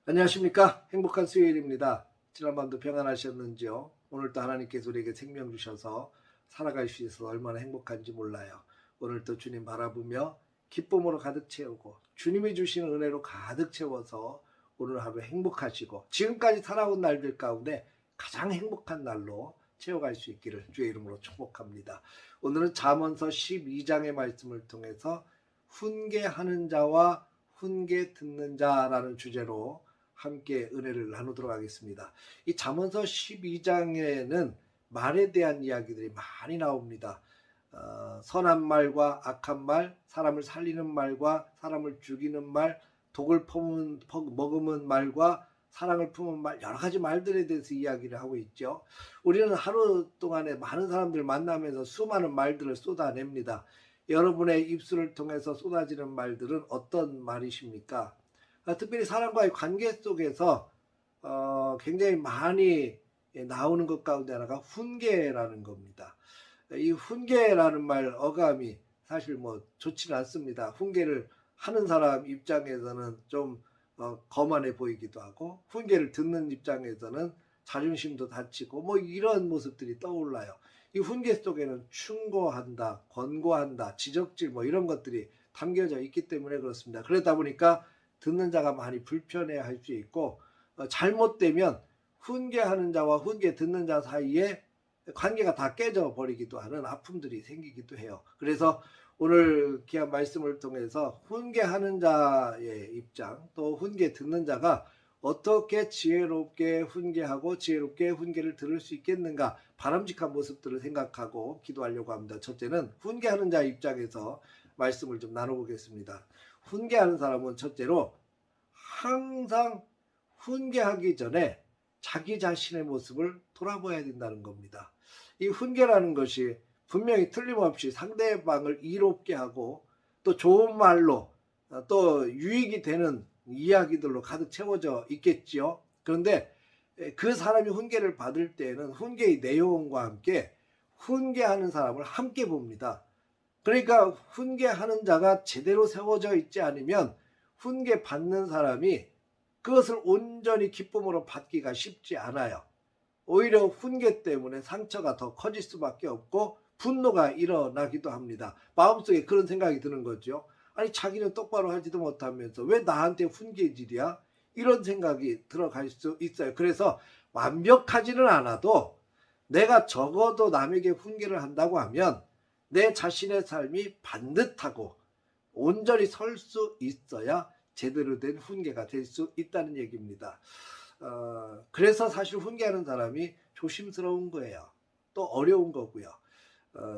안녕하십니까. 행복한 수요일입니다. 지난밤도 평안하셨는지요? 오늘도 하나님께서 우리에게 생명 주셔서 살아갈 수 있어서 얼마나 행복한지 몰라요. 오늘도 주님 바라보며 기쁨으로 가득 채우고 주님이 주시는 은혜로 가득 채워서 오늘 하루 행복하시고 지금까지 살아온 날들 가운데 가장 행복한 날로 채워갈 수 있기를 주의 이름으로 축복합니다. 오늘은 잠언서 12장의 말씀을 통해서 훈계하는 자와 훈계 듣는 자라는 주제로 함께 은혜를 나누도록 하겠습니다. 이 잠언서 12장에는 말에 대한 이야기들이 많이 나옵니다. 선한 말과 악한 말, 사람을 살리는 말과 사람을 죽이는 말, 독을 머금은 말과 사랑을 품은 말, 여러 가지 말들에 대해서 이야기를 하고 있죠. 우리는 하루 동안에 많은 사람들을 만나면서 수많은 말들을 쏟아냅니다. 여러분의 입술을 통해서 쏟아지는 말들은 어떤 말이십니까? 특별히 사람과의 관계 속에서 굉장히 많이 나오는 것 가운데 하나가 훈계라는 겁니다. 이 훈계라는 말 어감이 사실 뭐 좋지는 않습니다. 훈계를 하는 사람 입장에서는 좀 거만해 보이기도 하고, 훈계를 듣는 입장에서는 자존심도 다치고 뭐 이런 모습들이 떠올라요. 이 훈계 속에는 충고한다, 권고한다, 지적질 뭐 이런 것들이 담겨져 있기 때문에 그렇습니다. 그러다 보니까 듣는 자가 많이 불편해할 수 있고, 잘못되면 훈계하는 자와 훈계 듣는 자 사이에 관계가 다 깨져 버리기도 하는 아픔들이 생기기도 해요. 그래서 오늘 귀한 말씀을 통해서 훈계하는 자의 입장, 또 훈계 듣는 자가 어떻게 지혜롭게 훈계하고 지혜롭게 훈계를 들을 수 있겠는가, 바람직한 모습들을 생각하고 기도하려고 합니다. 첫째는 훈계하는 자 입장에서 말씀을 좀 나눠보겠습니다. 훈계하는 사람은 첫째로 항상 훈계하기 전에 자기 자신의 모습을 돌아봐야 된다는 겁니다. 이 훈계라는 것이 분명히 틀림없이 상대방을 이롭게 하고 또 좋은 말로 또 유익이 되는 이야기들로 가득 채워져 있겠지요. 그런데 그 사람이 훈계를 받을 때에는 훈계의 내용과 함께 훈계하는 사람을 함께 봅니다. 그러니까 훈계하는 자가 제대로 세워져 있지 않으면 훈계 받는 사람이 그것을 온전히 기쁨으로 받기가 쉽지 않아요. 오히려 훈계 때문에 상처가 더 커질 수밖에 없고 분노가 일어나기도 합니다. 마음속에 그런 생각이 드는 거죠. 아니, 자기는 똑바로 하지도 못하면서 왜 나한테 훈계질이야? 이런 생각이 들어갈 수 있어요. 그래서 완벽하지는 않아도 내가 적어도 남에게 훈계를 한다고 하면 내 자신의 삶이 반듯하고 온전히 설 수 있어야 제대로 된 훈계가 될 수 있다는 얘기입니다. 그래서 사실 훈계하는 사람이 조심스러운 거예요. 또 어려운 거고요.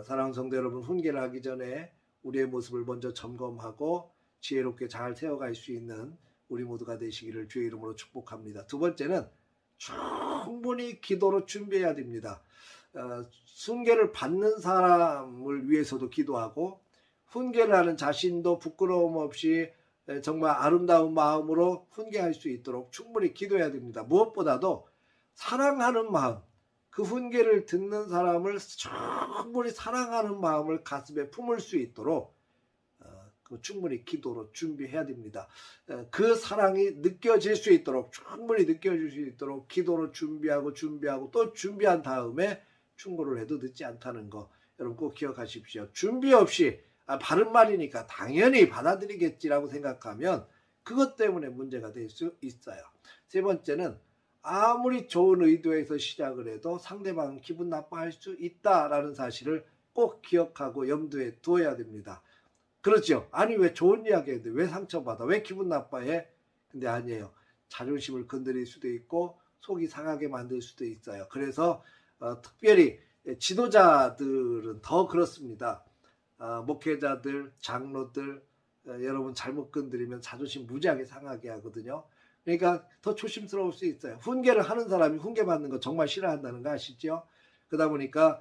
사랑하는 성도 여러분, 훈계를 하기 전에 우리의 모습을 먼저 점검하고 지혜롭게 잘 세워갈 수 있는 우리 모두가 되시기를 주의 이름으로 축복합니다. 두 번째는 충분히 기도로 준비해야 됩니다. 훈계를 받는 사람을 위해서도 기도하고, 훈계를 하는 자신도 부끄러움 없이 정말 아름다운 마음으로 훈계할 수 있도록 충분히 기도해야 됩니다. 무엇보다도 사랑하는 마음, 그 훈계를 듣는 사람을 충분히 사랑하는 마음을 가슴에 품을 수 있도록 충분히 기도로 준비해야 됩니다. 그 사랑이 느껴질 수 있도록, 충분히 느껴질 수 있도록 기도로 준비하고 또 준비한 다음에 충고를 해도 늦지 않다는 거 여러분 꼭 기억하십시오. 준비 없이 바른 말이니까 당연히 받아들이겠지라고 생각하면 그것 때문에 문제가 될 수 있어요. 세 번째는 아무리 좋은 의도에서 시작을 해도 상대방은 기분 나빠할 수 있다라는 사실을 꼭 기억하고 염두에 두어야 됩니다. 그렇죠. 아니, 왜 좋은 이야기 했는데 왜 상처받아? 왜 기분 나빠해? 근데 아니에요. 자존심을 건드릴 수도 있고 속이 상하게 만들 수도 있어요. 그래서 특별히 지도자들은 더 그렇습니다. 목회자들, 장로들, 여러분 잘못 건드리면 자존심 무지하게 상하게 하거든요. 그러니까 더 조심스러울 수 있어요. 훈계를 하는 사람이 훈계받는 거 정말 싫어한다는 거 아시죠? 그러다 보니까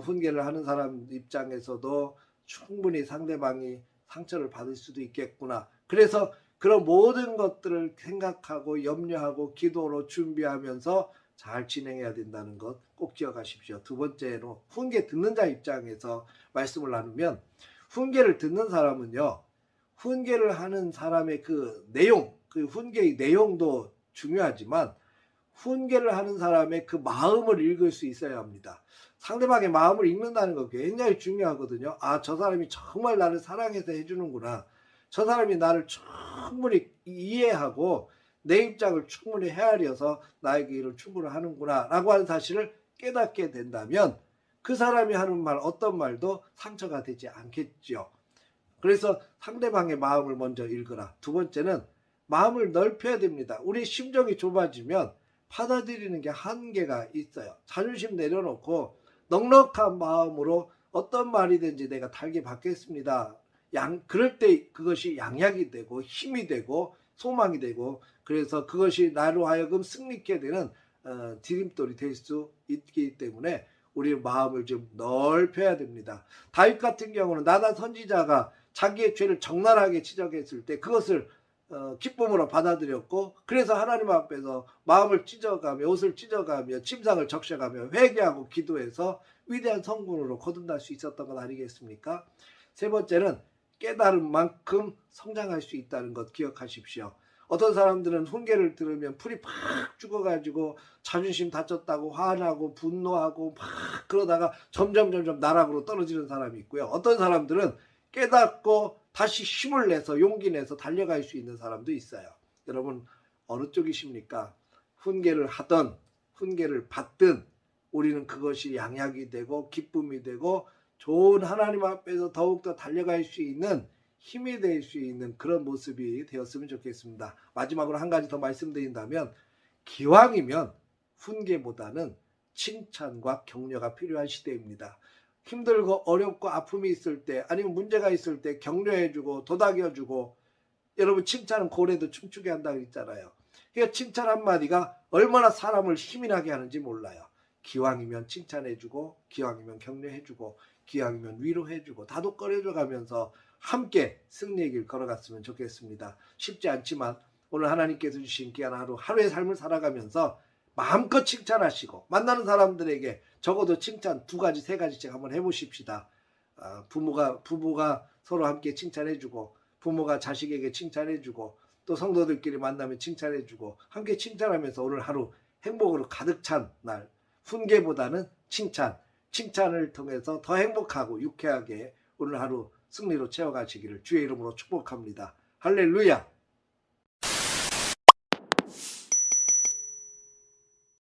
훈계를 하는 사람 입장에서도 충분히 상대방이 상처를 받을 수도 있겠구나. 그래서 그런 모든 것들을 생각하고 염려하고 기도로 준비하면서 잘 진행해야 된다는 것 꼭 기억하십시오. 두 번째로 훈계 듣는 자 입장에서 말씀을 나누면 훈계를 듣는 사람은요. 훈계를 하는 사람의 그 내용, 그 훈계의 내용도 중요하지만 훈계를 하는 사람의 그 마음을 읽을 수 있어야 합니다. 상대방의 마음을 읽는다는 거 굉장히 중요하거든요. 아, 저 사람이 정말 나를 사랑해서 해주는구나. 저 사람이 나를 충분히 이해하고 내 입장을 충분히 헤아려서 나에게 일을 충분히 하는구나 라고 하는 사실을 깨닫게 된다면 그 사람이 하는 말, 어떤 말도 상처가 되지 않겠죠. 그래서 상대방의 마음을 먼저 읽으라. 두 번째는 마음을 넓혀야 됩니다. 우리 심정이 좁아지면 받아들이는 게 한계가 있어요. 자존심 내려놓고 넉넉한 마음으로 어떤 말이든지 내가 달게 받겠습니다. 그럴 때 그것이 양약이 되고 힘이 되고 소망이 되고 그래서 그것이 나로 하여금 승리케 되는 디딤돌이 될 수 있기 때문에 우리 마음을 좀 넓혀야 됩니다. 다윗 같은 경우는 나단 선지자가 자기의 죄를 적나라하게 지적했을 때 그것을 기쁨으로 받아들였고 그래서 하나님 앞에서 마음을 찢어가며 옷을 찢어가며 침상을 적셔가며 회개하고 기도해서 위대한 성군으로 거듭날 수 있었던 것 아니겠습니까? 세 번째는 깨달은 만큼 성장할 수 있다는 것 기억하십시오. 어떤 사람들은 훈계를 들으면 풀이 팍 죽어가지고 자존심 다쳤다고 화나고 분노하고 막 그러다가 점점 나락으로 떨어지는 사람이 있고요. 어떤 사람들은 깨닫고 다시 힘을 내서 용기 내서 달려갈 수 있는 사람도 있어요. 여러분 어느 쪽이십니까? 훈계를 하든 훈계를 받든 우리는 그것이 양약이 되고 기쁨이 되고 좋은 하나님 앞에서 더욱더 달려갈 수 있는 힘이 될 수 있는 그런 모습이 되었으면 좋겠습니다. 마지막으로 한 가지 더 말씀드린다면 기왕이면 훈계보다는 칭찬과 격려가 필요한 시대입니다. 힘들고 어렵고 아픔이 있을 때 아니면 문제가 있을 때 격려해주고 도닥여주고 여러분 칭찬은 고래도 춤추게 한다고 했잖아요. 그러니까 칭찬 한마디가 얼마나 사람을 힘이 나게 하는지 몰라요. 기왕이면 칭찬해주고 기왕이면 격려해주고 기왕이면 위로해주고 다독거려줘 가면서 함께 승리의 길 걸어갔으면 좋겠습니다. 쉽지 않지만 오늘 하나님께서 주신 귀한 하루 하루의 삶을 살아가면서 마음껏 칭찬하시고 만나는 사람들에게 적어도 칭찬 2가지 3가지씩 한번 해보십시다. 부부가 서로 함께 칭찬해주고 부모가 자식에게 칭찬해주고 또 성도들끼리 만나면 칭찬해주고 함께 칭찬하면서 오늘 하루 행복으로 가득 찬 날 훈계보다는 칭찬을 통해서 더 행복하고 유쾌하게 오늘 하루 승리로 채워가시기를 주의 이름으로 축복합니다. 할렐루야.